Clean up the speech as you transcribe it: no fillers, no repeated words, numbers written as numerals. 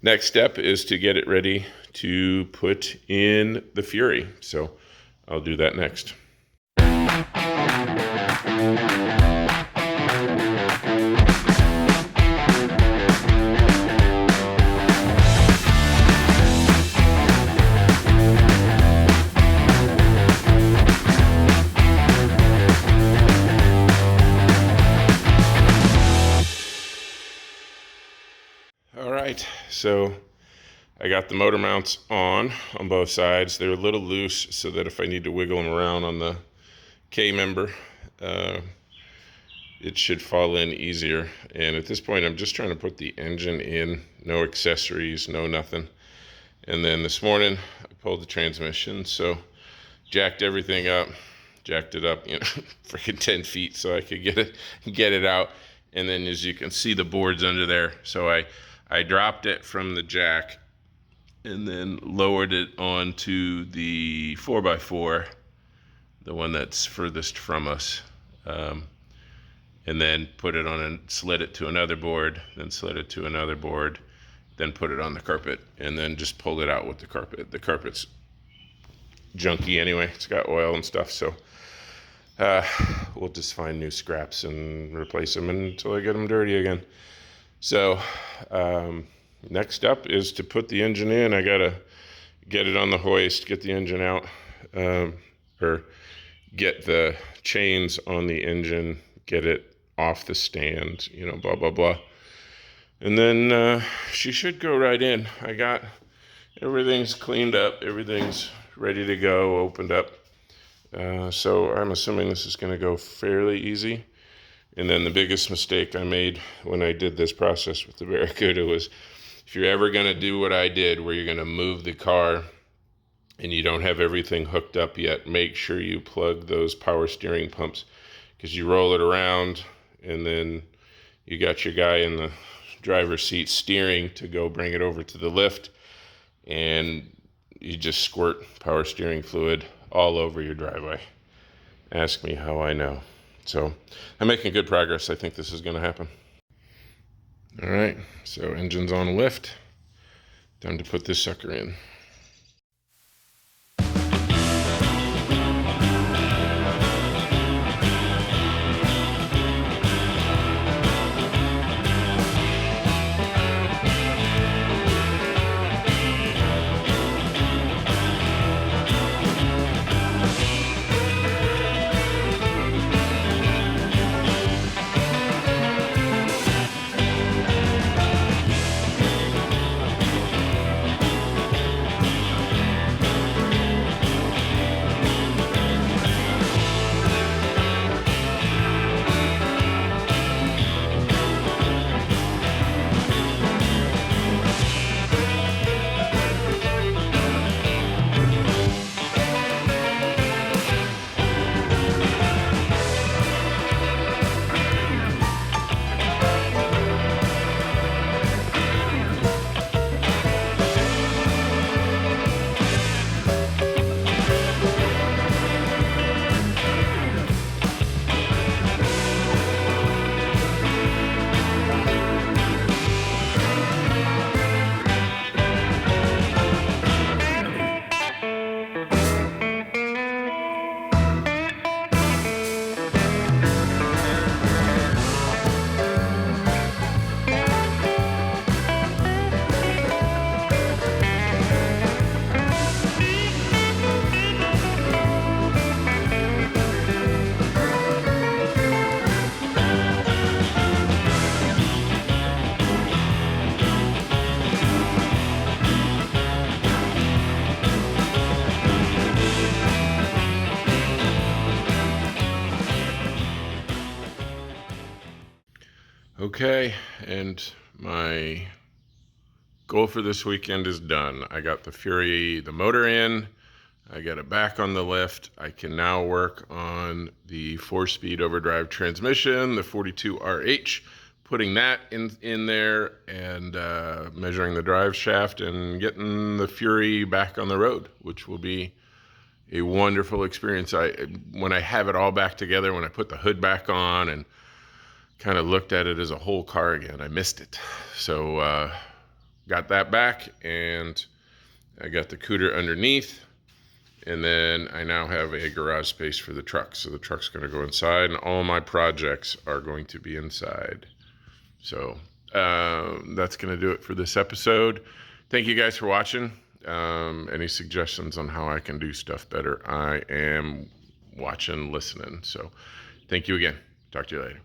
next step is to get it ready to put in the Fury. So I'll do that next. All right, so I got the motor mounts on both sides. They're a little loose so that if I need to wiggle them around on the K-member, it should fall in easier. And at this point, I'm just trying to put the engine in, no accessories, no nothing. And then this morning, I pulled the transmission, so jacked everything up, jacked it up, freaking 10 feet so I could get it out. And then as you can see, the board's under there. So I dropped it from the jack and then lowered it onto the 4x4, the one that's furthest from us. And then put it on and slid it to another board, then slid it to another board, then put it on the carpet, and then just pulled it out with the carpet. The carpet's junky anyway. It's got oil and stuff, so we'll just find new scraps and replace them until I get them dirty again. So next up is to put the engine in. I gotta get it on the hoist, get the engine out, or get the chains on the engine, get it off the stand, blah, blah, blah. And then she should go right in. I got everything's cleaned up, everything's ready to go, opened up. So I'm assuming this is going to go fairly easy. And then the biggest mistake I made when I did this process with the Barracuda was, if you're ever going to do what I did, where you're going to move the car and you don't have everything hooked up yet, make sure you plug those power steering pumps, because you roll it around and then you got your guy in the driver's seat steering to go bring it over to the lift, and you just squirt power steering fluid all over your driveway. Ask me how I know. So I'm making good progress. I think this is going to happen. All right, so engine's on lift. Time to put this sucker in. Okay, and my goal for this weekend is done. I got the Fury, the motor in, I got it back on the lift. I can now work on the 4-speed overdrive transmission, the 42RH, putting that in there and measuring the drive shaft and getting the Fury back on the road, which will be a wonderful experience. When I have it all back together, when I put the hood back on and kind of looked at it as a whole car again, I missed it. So got that back, and I got the cooter underneath. And then I now have a garage space for the truck. So the truck's going to go inside, and all my projects are going to be inside. So that's going to do it for this episode. Thank you guys for watching. Any suggestions on how I can do stuff better? I am watching, listening. So thank you again. Talk to you later.